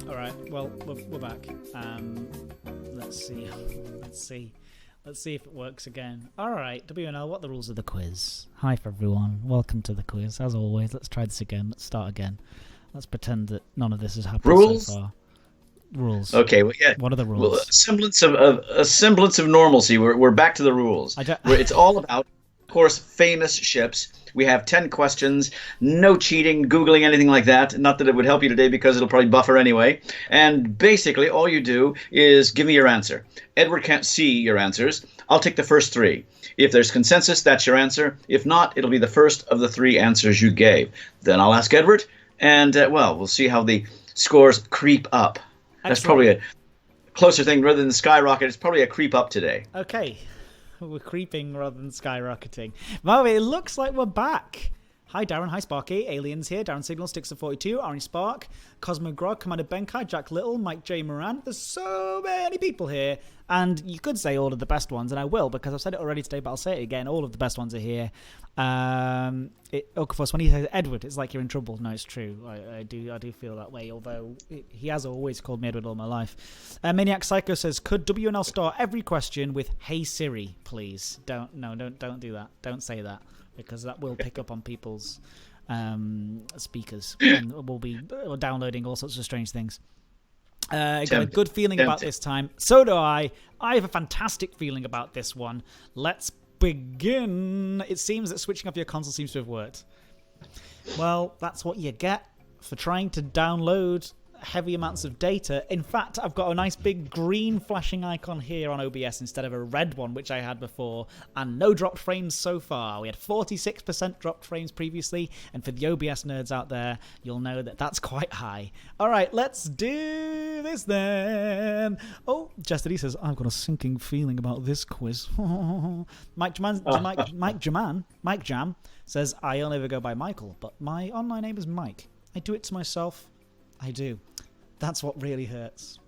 All right. Well, we're back. Let's see. Let's see if it works again. All right, WNL, what are the rules of the quiz? Hi, for everyone. Welcome to the quiz. As always, let's try this again. Let's start again. Let's pretend that none of this has happened so far. Rules. Okay. Well, yeah. What are the rules? Well, a semblance of normalcy. We're back to the rules. It's all about, of course, famous ships. We have 10 questions. No cheating, Googling, anything like that. Not that it would help you today because it'll probably buffer anyway. And basically, all you do is give me your answer. Edward can't see your answers. I'll take the first 3. If there's consensus, that's your answer. If not, it'll be the first of the 3 answers you gave. Then I'll ask Edward, and, we'll see how the scores creep up. That's probably a closer thing rather than skyrocket. It's probably a creep up today. Okay. We're creeping rather than skyrocketing. Well, it looks like we're back. Hi, Darren. Hi, Sparky. Aliens here. Darren Signal, Sticks of 42. Orange Spark. Cosmo Grog. Commander Benkai. Jack Little. Mike J. Moran. There's so many people here. And you could say all of the best ones, and I will, because I've said it already today, but I'll say it again. All of the best ones are here. Okafor, when he says Edward, it's like you're in trouble. No, it's true. I do feel that way, although he has always called me Edward all my life. Maniac Psycho says, could WNL start every question with "Hey Siri, please"? Don't do that. Don't say that, because that will pick up on people's speakers, and we'll be downloading all sorts of strange things. Got a good feeling about this time. So do I. I have a fantastic feeling about this one. Let's begin. It seems that switching off your console seems to have worked. Well, that's what you get for trying to download heavy amounts of data. In fact, I've got a nice big green flashing icon here on OBS instead of a red one, which I had before, and no dropped frames so far. We had 46% dropped frames previously, and for the OBS nerds out there, you'll know that that's quite high. All right, let's do this then. Oh, Chastity says, I've got a sinking feeling about this quiz. Mike Jam says, I'll never go by Michael, but my online name is Mike. I do it to myself. I do. That's what really hurts.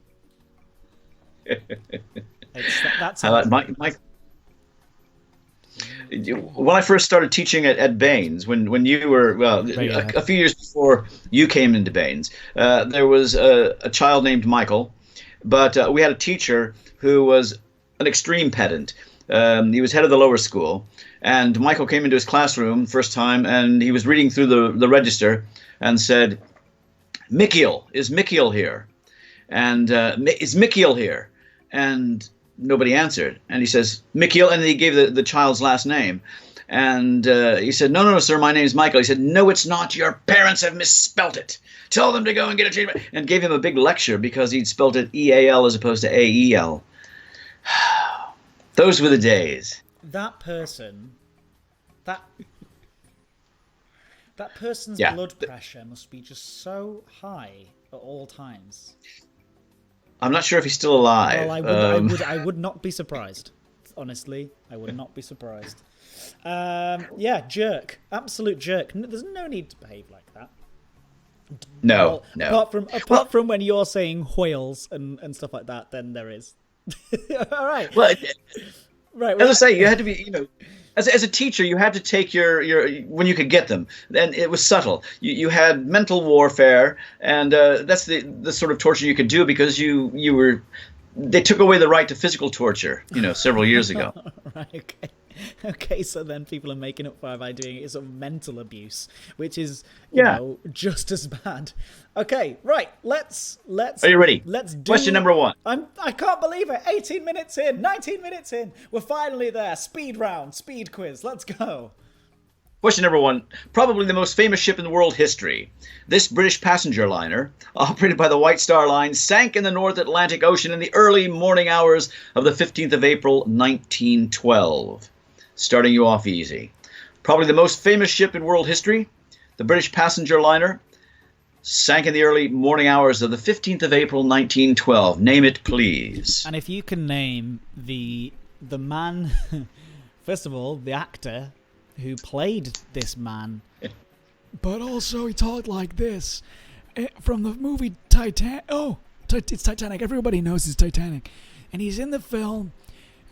That's I like Mike. When I first started teaching at Baines, when you were a few years before you came into Baines, there was a child named Michael, but we had a teacher who was an extreme pedant. He was head of the lower school, and Michael came into his classroom first time, and he was reading through the register and said, Mikiel, is Mikiel here? And is Mikiel here? And nobody answered. And he says, Mikiel, and he gave the child's last name. And he said, no, sir, my name's Michael. He said, no, it's not. Your parents have misspelt it. Tell them to go and get a change. And gave him a big lecture because he'd spelt it E-A-L as opposed to A-E-L. Those were the days. That person's blood pressure must be just so high at all times. I'm not sure if he's still alive. Well, I would not be surprised. Honestly, I would not be surprised. Jerk. Absolute jerk. There's no need to behave like that. No. Apart from when you're saying whales and stuff like that, then there is. All right. Well, right. As I say, you had to be, as a teacher, you had to take your when you could get them. And it was subtle. You had mental warfare, and that's the sort of torture you could do because they took away the right to physical torture, several years ago. Right. Okay. So then people are making up for it by doing it as a mental abuse, which is just as bad. Okay, right. Let's. Are you ready? Let's do question number 1. I can't believe it. 18 minutes in, 19 minutes in. We're finally there. Speed round, speed quiz. Let's go. Question number 1. Probably the most famous ship in world history. This British passenger liner, operated by the White Star Line, sank in the North Atlantic Ocean in the early morning hours of the 15th of April, 1912. Starting you off easy. Probably the most famous ship in world history, the British passenger liner, sank in the early morning hours of the 15th of April, 1912. Name it, please. And if you can name the man, first of all, the actor who played this man, but also he talked like this from the movie Titanic. Oh, it's Titanic. Everybody knows it's Titanic. And he's in the film,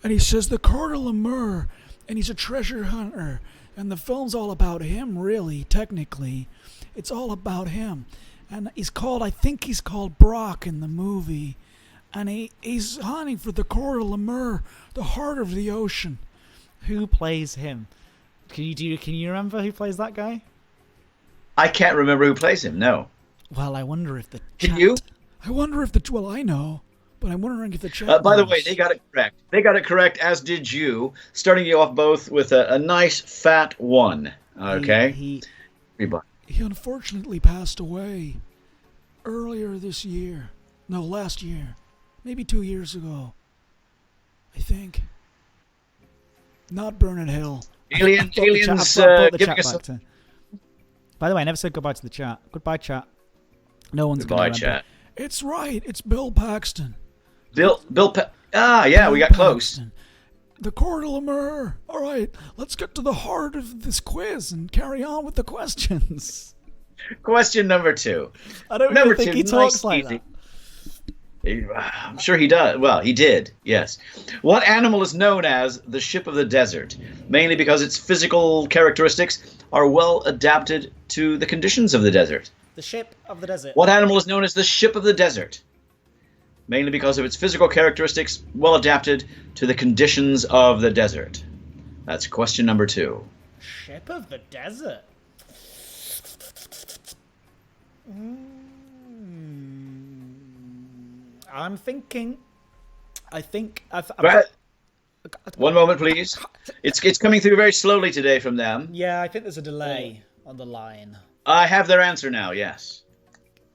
and he says the Coeur d'Amour, and he's a treasure hunter. And the film's all about him, really, technically. It's all about him. and I think he's called Brock in the movie, and he's hunting for the Coeur Lemur, the heart of the ocean. Who plays him? Can you remember who plays that guy? I can't remember who plays him. No. Well, I wonder if the Can you? I wonder if well, I know, but I'm wondering if the chat. By the knows. way, they got it correct. They got it correct, as did you. Starting you off both with a nice fat 1. Okay. He Everybody. He unfortunately passed away earlier this year. No, last year. Maybe 2 years ago. I think. Not Bernard Hill. Aliens giving us a... By the way, I never said goodbye to the chat. Goodbye, chat. No one's Goodbye, going to chat. It's right. It's Bill Paxton. Bill we got Bill close. Paxton. The Coeur Lemur. All right, let's get to the heart of this quiz and carry on with the questions. Question number 2. I don't Number even think 2, he talks nice, like easy. that. I'm sure he does. Well, he did, yes. What animal is known as the ship of the desert? Mainly because its physical characteristics are well adapted to the conditions of the desert. The ship of the desert. What animal is known as the ship of the desert? Mainly because of its physical characteristics well adapted to the conditions of the desert. That's question number 2. Ship of the desert? I'm thinking. Right. One moment, please. It's coming through very slowly today from them. Yeah, I think there's a delay on the line. I have their answer now, yes.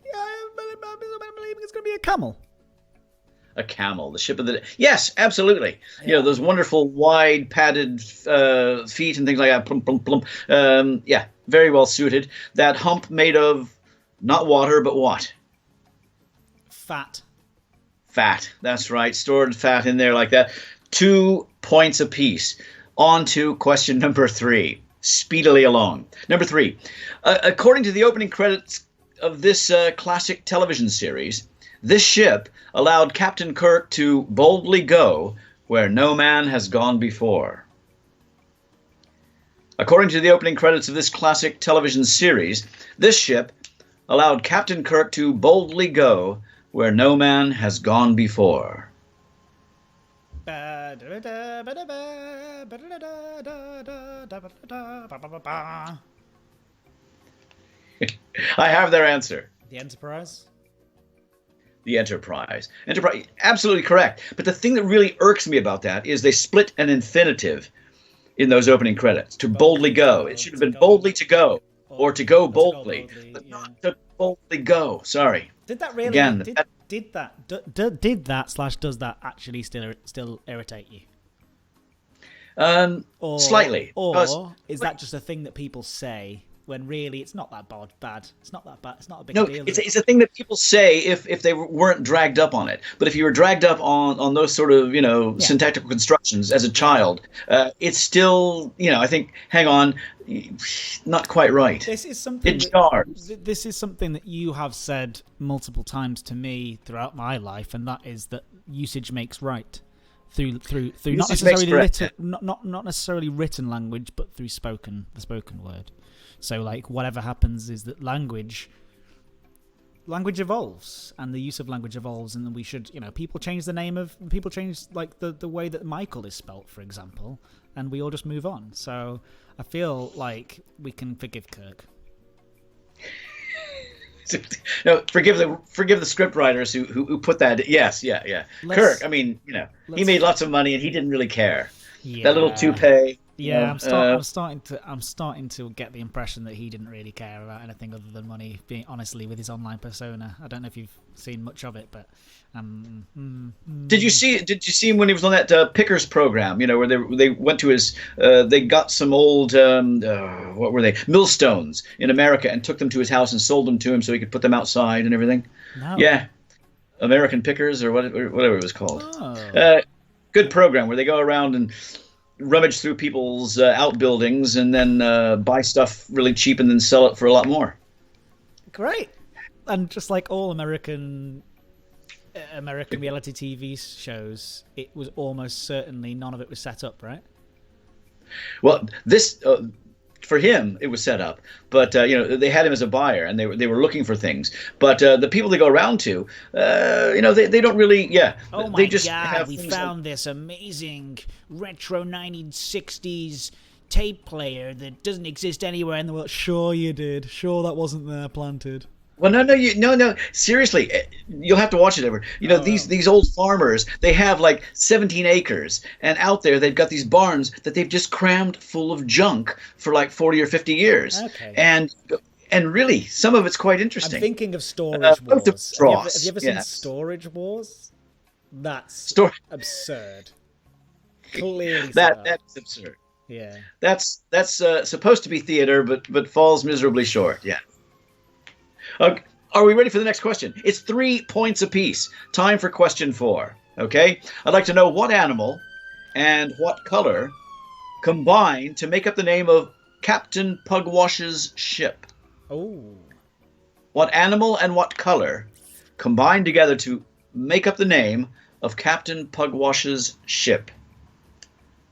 Yeah, I'm believing it's going to be a camel. A camel, the ship of the... Yes, absolutely. Yeah. You know, those wonderful wide padded feet and things like that. Plump, plump, plump. Yeah, very well suited. That hump made of not water, but what? Fat. Fat, that's right. Stored fat in there like that. 2 points apiece. On to question number 3. Speedily along. Number 3. According to the opening credits of this classic television series, this ship allowed Captain Kirk to boldly go where no man has gone before. According to the opening credits of this classic television series, this ship allowed Captain Kirk to boldly go where no man has gone before. I have their answer. The Enterprise? The Enterprise. Enterprise, absolutely correct. But the thing that really irks me about that is they split an infinitive in those opening credits. To boldly go. It should have been boldly to go. Or to go boldly. But not to boldly go. Sorry. Did that really? Again, did that does that actually still irritate you? Slightly. Or is that just a thing that people say when really it's not that bad? It's not that bad. It's not a big deal. It's a thing that people say if they weren't dragged up on it. But if you were dragged up on those sort of, syntactical constructions as a child, it's still, I think, hang on, not quite right. This is something. It jars. This is something that you have said multiple times to me throughout my life, and that is that usage makes right. Through not necessarily not necessarily written language, but through the spoken word. So like whatever happens is that language evolves, and the use of language evolves, and then we should, people change like the way that Michael is spelt, for example, and we all just move on. So I feel like we can forgive Kirk. No, forgive the script writers who put that. Yes, yeah. Kirk, I mean, he made lots of money and he didn't really care. Yeah. That little toupee. Yeah, I'm starting to get the impression that he didn't really care about anything other than money. Being honestly, with his online persona, I don't know if you've seen much of it, but Did you see him when he was on that Pickers program? Where they went to his they got some old what were they, millstones in America and took them to his house and sold them to him so he could put them outside and everything. No. Yeah, American Pickers or whatever it was called. Oh. Good program where they go around and rummage through people's outbuildings and then buy stuff really cheap and then sell it for a lot more. Great. And just like all American reality TV shows, it was almost certainly none of it was set up, right? Well, this for him, it was set up, but they had him as a buyer, and they were looking for things. But the people they go around to, they don't really, Oh they my just God, have we things found this amazing retro 1960s tape player that doesn't exist anywhere in the world. Sure you did. Sure that wasn't there planted. Well, no. Seriously, you'll have to watch it, Edward. These old farmers, they have like 17 acres, and out there they've got these barns that they've just crammed full of junk for like 40 or 50 years. Okay. And really, some of it's quite interesting. I'm thinking of Storage Wars. Have you ever seen yes. Storage Wars? That's absurd. Clearly, that's absurd. Yeah. That's supposed to be theater, but falls miserably short. Yeah. Are we ready for the next question? It's 3 points apiece. Time for question 4. Okay? I'd like to know what animal and what color combine to make up the name of Captain Pugwash's ship. Oh. What animal and what color combine together to make up the name of Captain Pugwash's ship?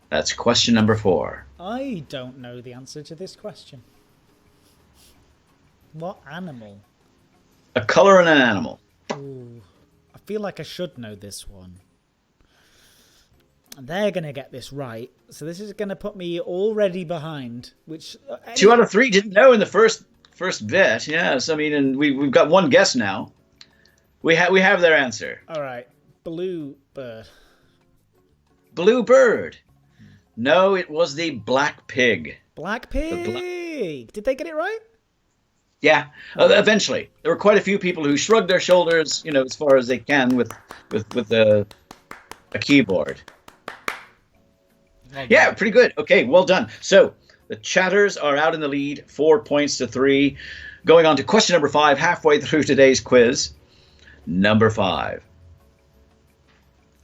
That's question number 4. I don't know the answer to this question. What animal? A color and an animal. Ooh, I feel like I should know this one. They're going to get this right, so this is going to put me already behind, which... 2 out of 3 didn't know in the first bit. Yes, I mean, and we've got one guess now. We have their answer. All right, Blue Bird. Blue Bird. No, it was the Black Pig. Black Pig. Did they get it right? Yeah, eventually. There were quite a few people who shrugged their shoulders, as far as they can with a keyboard. Okay. Yeah, pretty good. Okay, well done. So the chatters are out in the lead, 4 points to 3. Going on to question number 5, halfway through today's quiz. Number 5.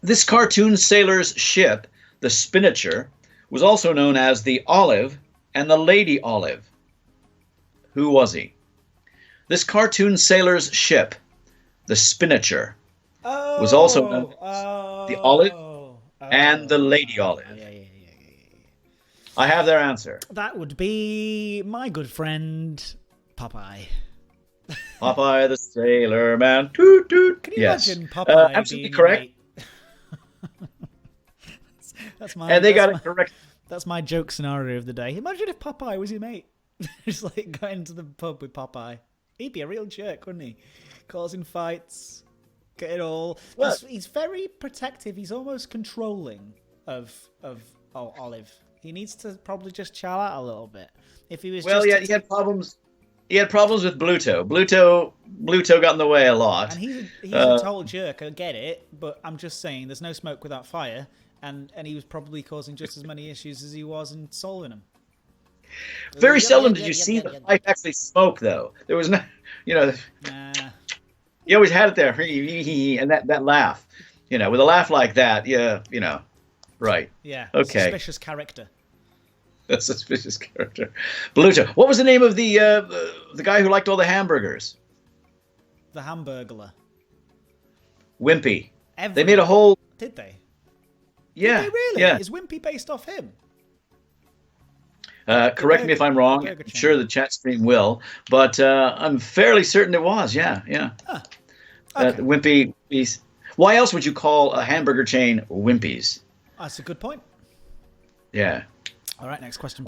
This cartoon sailor's ship, the Spinnacher, was also known as the Olive and the Lady Olive. Who was he? This cartoon sailor's ship, the Spinnacher, was also known as the Olive and the Lady Olive. Yeah. I have their answer. That would be my good friend Popeye. Popeye the Sailor Man. Toot toot. Can you imagine Popeye absolutely being correct. That's my. And they got it correct. That's my joke scenario of the day. Imagine if Popeye was your mate. Just like going to the pub with Popeye. He'd be a real jerk, wouldn't he? Causing fights, get it all. Well, he's very protective. He's almost controlling of Olive. He needs to probably just chill out a little bit. If he was he had problems. He had problems with Bluto. Bluto got in the way a lot. And he's a total jerk. I get it, but I'm just saying there's no smoke without fire, and he was probably causing just as many issues as he was in solving them. Very seldom did you see the pipe actually smoke, though. There was no, Nah. he always had it there, and that laugh, with a laugh like that, right. Yeah, okay. Suspicious character. A suspicious character. Bluto. What was the name of the guy who liked all the hamburgers? The Hamburglar. Wimpy. They made a whole... Did they? Yeah. Did they really? Yeah. Is Wimpy based off him? Correct me if I'm wrong. I'm sure the chat stream will, but I'm fairly certain it was. Yeah. Huh. Okay. Wimpy. Why else would you call a hamburger chain Wimpy's? That's a good point. Yeah. All right, next question.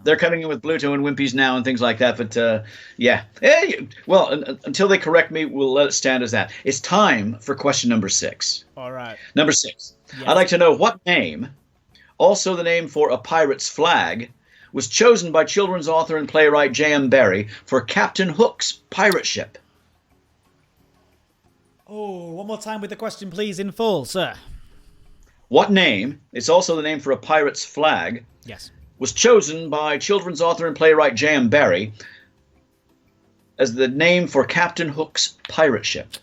They're coming in with Bluto and Wimpy's now and things like that, but yeah. Hey, well, until they correct me, we'll let it stand as that. It's time for question number 6. All right. Number 6. Yes. I'd like to know what name, also the name for a pirate's flag, was chosen by children's author and playwright J.M. Barrie for Captain Hook's pirate ship. Oh, one more time with the question, please, in full, sir. What name, it's also the name for a pirate's flag, yes, was chosen by children's author and playwright J.M. Barrie as the name for Captain Hook's pirate ship?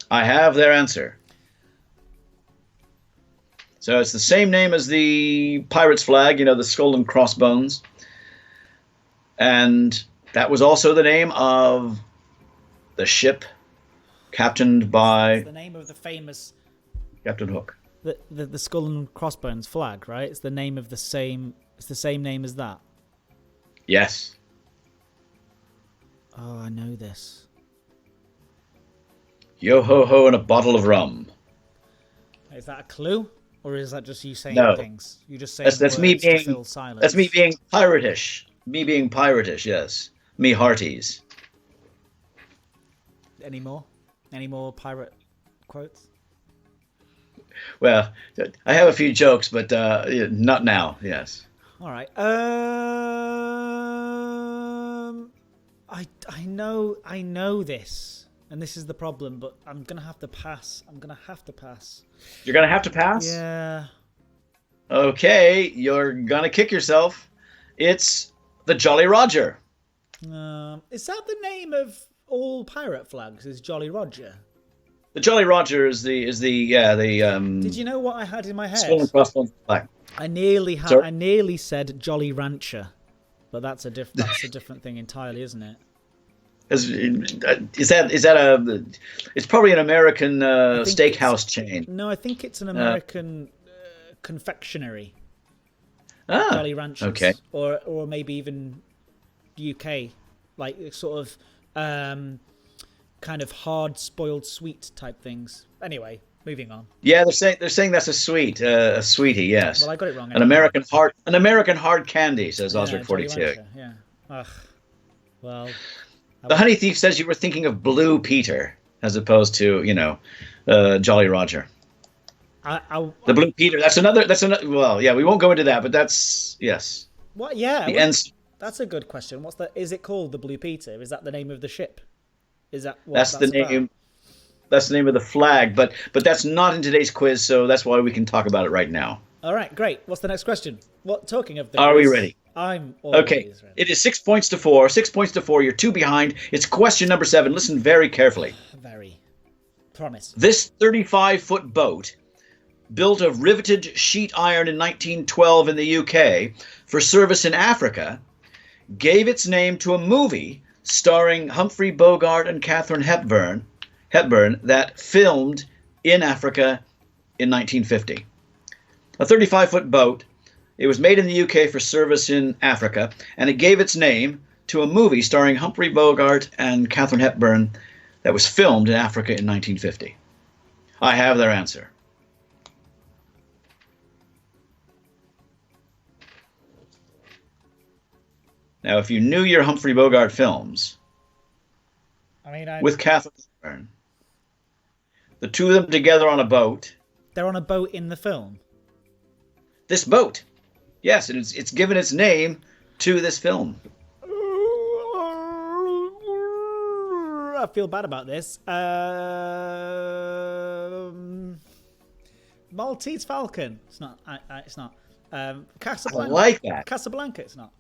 I have their answer. So it's the same name as the pirate's flag, the skull and crossbones. And that was also the name of the ship captained by... the name of the famous... Captain Hook. the skull and crossbones flag, right? It's the name of the same. It's the same name as that. Yes. Oh, I know this. Yo ho ho and a bottle of rum. Is that a clue, or is that just you saying No. things? You just saying That's me words to being. fill silence. That's me being piratish. Me being piratish. Yes. Me hearties. Any more? Any more pirate quotes? Well, I have a few jokes, but not now. Yes. All right. I know this, and this is the problem, but I'm gonna have to pass. You're gonna have to pass. Yeah. Okay, you're gonna kick yourself. It's the Jolly Roger. Is that the name of all pirate flags? Is Jolly Roger? The Jolly Roger is the Did you know what I had in my head? skull and crossbones flag. I nearly said Jolly Rancher, but that's a different thing entirely, isn't it? Is that a? It's probably an American steakhouse chain. No, I think it's an American confectionery. Ah, Jolly Ranchers. okay. Or maybe even UK, like sort of kind of hard spoiled sweet type things. Anyway, moving on. Yeah, they're saying that's a sweetie. Yes. Well, I got it wrong. An American hard candy, says Osric 42. Yeah. Ugh. Well. The Honey Thief says you were thinking of Blue Peter as opposed to Jolly Roger. The Blue Peter. That's another. Well, yeah, we won't go into that, but that's yes. What? Yeah. The ends. That's a good question. What's that? Is it called the Blue Peter? Is that the name of the ship? Is that what That's the name. About? That's the name of the flag, but that's not in today's quiz, so that's why we can talk about it right now. All right, great. What's the next question? Talking of the Are quiz, we ready? I'm always okay. ready. It is 6 points to 4. 6 points to 4. You're 2 behind. It's question number 7. Listen very carefully. Very. Promise. This 35-foot boat, built of riveted sheet iron in 1912 in the UK for service in Africa, gave its name to a movie starring Humphrey Bogart and Katharine Hepburn that filmed in Africa in 1950. A 35-foot boat. It was made in the UK for service in Africa, and it gave its name to a movie starring Humphrey Bogart and Katharine Hepburn that was filmed in Africa in 1950. I have their answer. Now, if you knew your Humphrey Bogart films, with Katharine Hepburn, the two of them together on a boat. They're on a boat in the film. This boat. Yes, and it's given its name to this film. I feel bad about this. Maltese Falcon. It's not. It's not. Casablanca. I like that. Casablanca. It's not.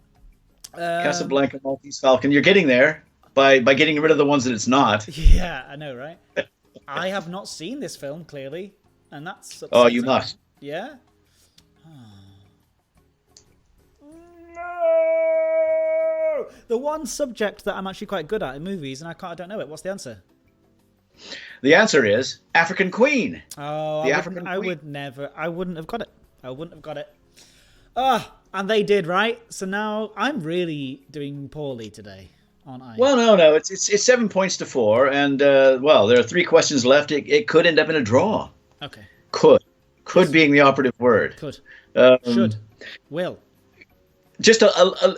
Casablanca, Maltese Falcon. You're getting there by getting rid of the ones that it's not. Yeah, I know, right? I have not seen this film clearly, and that's. Oh, you must. Yeah. The one subject that I'm actually quite good at in movies, and I don't know it. What's the answer? The answer is African Queen. Oh, I wouldn't have got it. I wouldn't have got it. And they did, right? So now I'm really doing poorly today, aren't I? Well, no. It's 7 points to 4, and there are 3 questions left. It could end up in a draw. Okay. Could being the operative word. Could. Should. Will. Just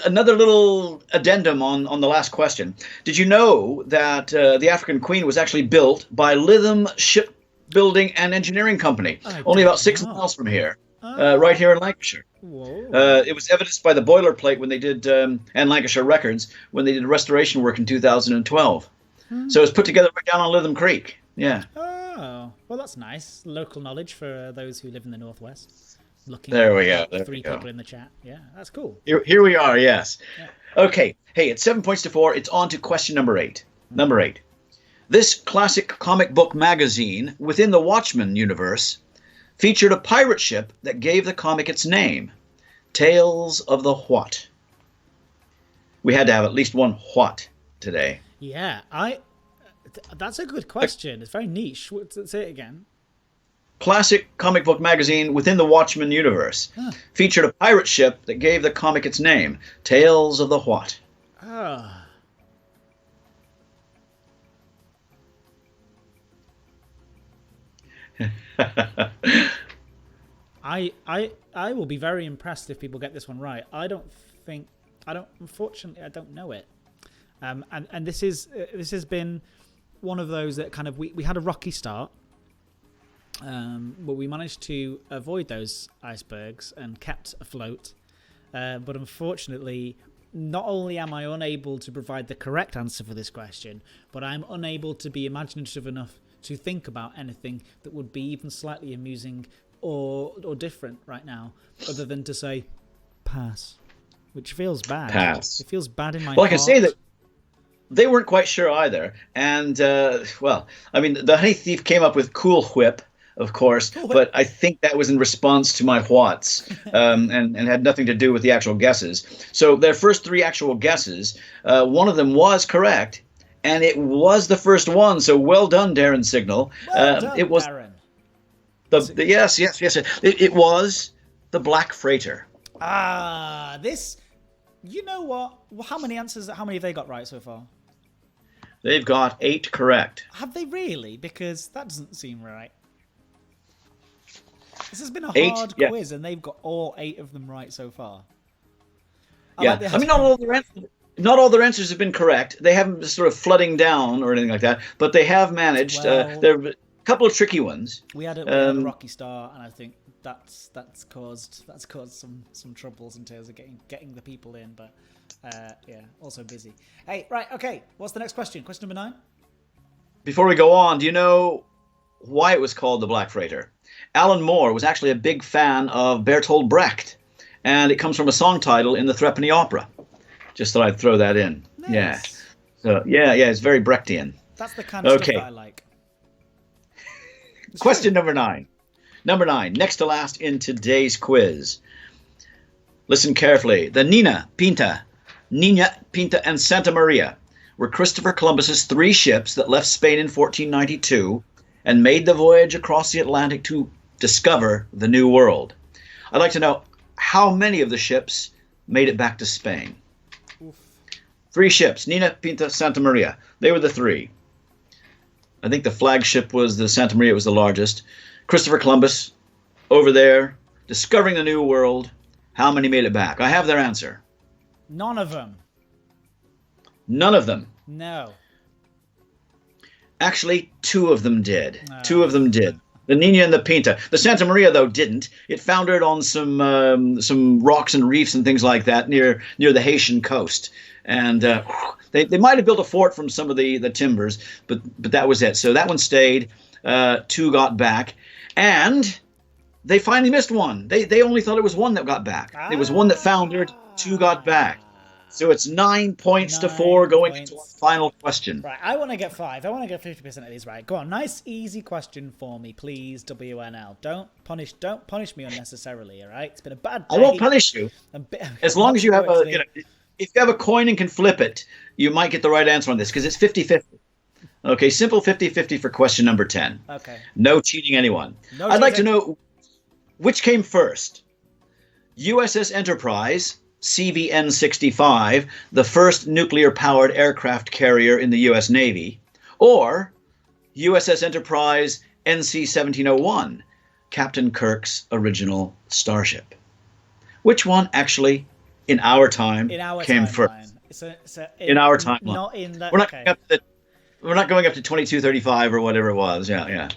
another little addendum on the last question. Did you know that the African Queen was actually built by Lytham Shipbuilding and Engineering Company, only about 6 miles from here, right here in Lancashire? Whoa. It was evidenced by the boilerplate when they did, and Lancashire Records, when they did restoration work in 2012. So it was put together right down on Lytham Creek. Yeah. Oh, well, that's nice. Local knowledge for those who live in the Northwest. There we go. Three people in the chat. Yeah, that's cool. Here we are, yes. Yeah. Okay. Hey, it's 7 points to 4. It's on to question number 8. Number 8. This classic comic book magazine within the Watchmen universe featured a pirate ship that gave the comic its name. Tales of the What? We had to have at least one what today. Yeah, that's a good question. It's very niche. Say it again. classic comic book magazine within the Watchmen universe. Featured a pirate ship that gave the comic its name, Tales of the What? Ah. I will be very impressed if people get this one right. Unfortunately, I don't know it. And this has been one of those that kind of, we had a rocky start, but we managed to avoid those icebergs and kept afloat. But unfortunately, not only am I unable to provide the correct answer for this question, but I'm unable to be imaginative enough to think about anything that would be even slightly amusing or different right now, other than to say pass, which feels bad. Pass. It feels bad in my heart. Well, I can say that they weren't quite sure either. And, well, I mean, the Honey Thief came up with Cool Whip, of course, but I think that was in response to my whats, and had nothing to do with the actual guesses. So their first three actual guesses, one of them was correct, and it was the first one. So well done, Darren Signal. Well done, it was Darren. Yes. It was the Black Freighter. Ah, this. You know what? How many answers? How many have they got right so far? They've got 8 correct. Have they really? Because that doesn't seem right. This has been a 8, hard quiz, and they've got all 8 of them right so far. I mean, not all their answers have been correct. They haven't been sort of flooding down or anything like that, but they have managed. Well, there are a couple of tricky ones. We had a rocky start, and I think that's caused some troubles in terms of getting the people in. But yeah, also busy. Hey, right, okay. What's the next question? Question number 9. Before we go on, do you know why it was called the Black Freighter? Alan Moore was actually a big fan of Bertolt Brecht, and it comes from a song title in the Threepenny Opera. Just thought I'd throw that in. Nice. Yeah. So yeah, it's very Brechtian. That's the kind of stuff that I like. Question number 9. Number 9, next to last in today's quiz. Listen carefully. The Nina, Pinta, and Santa Maria were Christopher Columbus's 3 ships that left Spain in 1492 and made the voyage across the Atlantic to discover the New World. I'd like to know how many of the ships made it back to Spain. Oof. 3 ships, Nina, Pinta, Santa Maria. They were the 3. I think the flagship was the Santa Maria. It was the largest. Christopher Columbus, over there, discovering the New World. How many made it back? I have their answer. None of them. None of them. No. Actually, 2 of them did. 2 of them did. The Nina and the Pinta. The Santa Maria, though, didn't. It foundered on some rocks and reefs and things like that near the Haitian coast. And they might have built a fort from some of the timbers, but that was it. So that one stayed. 2 got back. And they finally missed one. They only thought it was 1 that got back. It was 1 that foundered, 2 got back. So it's 9 points to 4 going into our final question. Right, I want to get 5. I want to get 50% of these right. Go on, nice, easy question for me, please, WNL. Don't punish me unnecessarily, all right? It's been a bad day. I won't punish you. As long as you have if you have a coin and can flip it, you might get the right answer on this, because it's 50-50. Okay, simple 50-50 for question number 10. Okay. No cheating anyone. No I'd like to cheating. know which came first. USS Enterprise, CVN-65, the first nuclear-powered aircraft carrier in the U.S. Navy, or USS Enterprise NC-1701, Captain Kirk's original starship. Which one actually, in our time, came first? In our timeline. Not in that. We're not going up to 2235 or whatever it was. Yeah.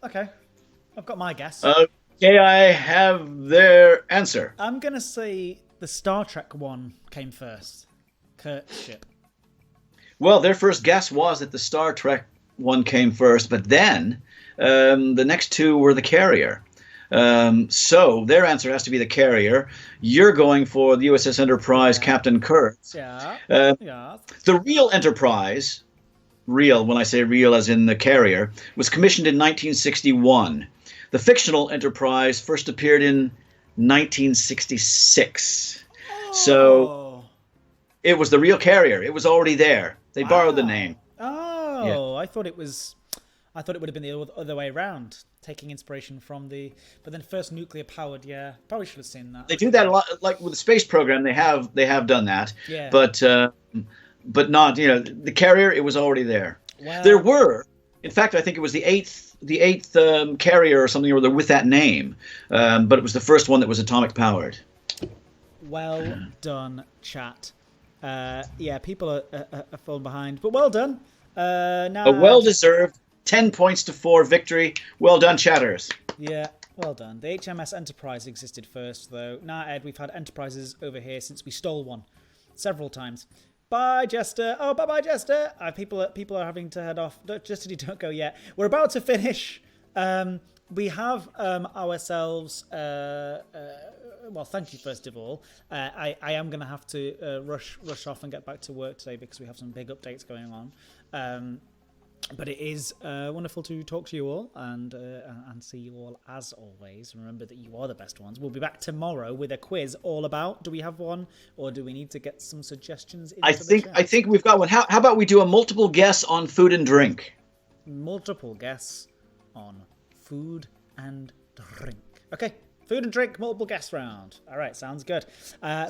Okay. I've got my guess. Okay, I have their answer. I'm going to say the Star Trek one came first. Kirk's ship. Well, their first guess was that the Star Trek one came first, but then the next 2 were the carrier. So their answer has to be the carrier. You're going for the USS Enterprise, Captain Kirk. Yeah. The real Enterprise, real, when I say real as in the carrier, was commissioned in 1961. The fictional Enterprise first appeared in 1966. So it was the real carrier. It was already there. They borrowed the name. Oh, I thought it was. I thought it would have been the other way around, taking inspiration from the. But then first nuclear powered. Yeah, probably should have seen that. They do that a lot, like with the space program. They have done that. Yeah. But not, the carrier. It was already there. Well, There were, in fact, I think it was the eighth carrier or something or other with that name, but it was the first one that was atomic powered. Well done, chat. Yeah, people are falling behind, but well done. Now A well-deserved 10 points to 4 victory. Well done, chatters. Yeah, well done. The HMS Enterprise existed first, though. Nah, Ed, we've had Enterprises over here since we stole one several times. Bye, Jester. Oh, bye-bye, Jester. People are having to head off. Jester, don't go yet. We're about to finish. We have ourselves... well, thank you, first of all. I am going to have to rush off and get back to work today because we have some big updates going on. But it is wonderful to talk to you all and see you all as always. Remember that you are the best ones. We'll be back tomorrow with a quiz all about. Do we have one, or do we need to get some suggestions? I think we've got one. How about we do a multiple guess on food and drink? Multiple guess on food and drink. Okay. Food and drink, multiple guess round. All right, sounds good.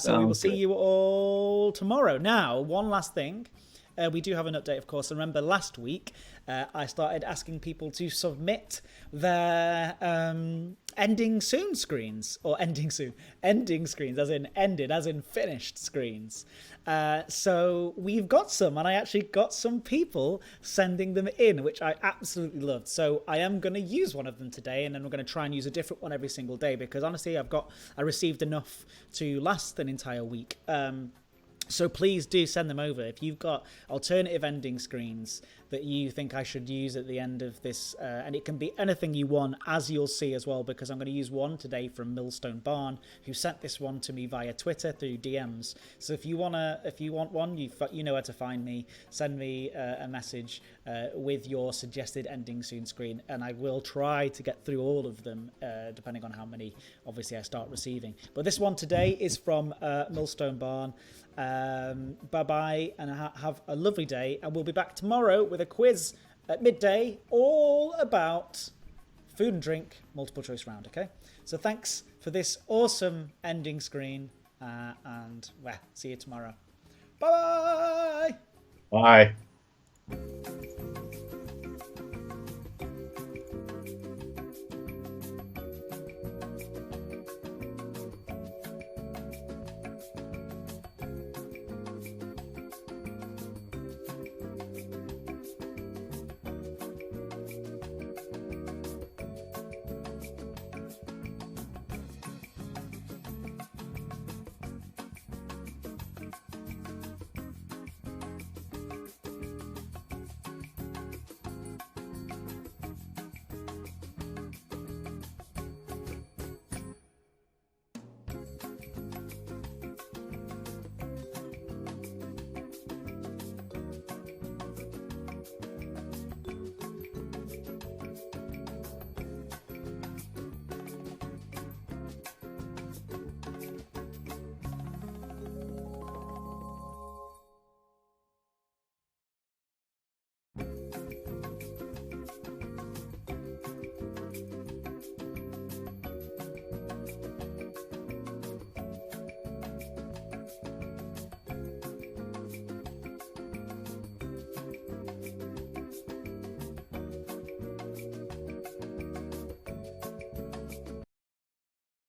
So we will see you all tomorrow. Now, one last thing. We do have an update, of course. Remember, last week, I started asking people to submit their ending soon screens. Or ending soon. Ending screens, as in ended, as in finished screens. So we've got some, and I actually got some people sending them in, which I absolutely loved. So I am going to use one of them today, and then we're going to try and use a different one every single day, because honestly, I received enough to last an entire week. So please do send them over. If you've got alternative ending screens that you think I should use at the end of this, and it can be anything you want, as you'll see as well, because I'm going to use one today from Millstone Barn, who sent this one to me via Twitter through DMs. So if you want one, you know where to find me. Send me a message with your suggested ending soon screen, and I will try to get through all of them, depending on how many, obviously, I start receiving. But this one today is from Millstone Barn. Bye-bye, and have a lovely day, and we'll be back tomorrow with a quiz at midday all about food and drink multiple choice round. Okay, so thanks for this awesome ending screen, and well, see you tomorrow. Bye. Bye.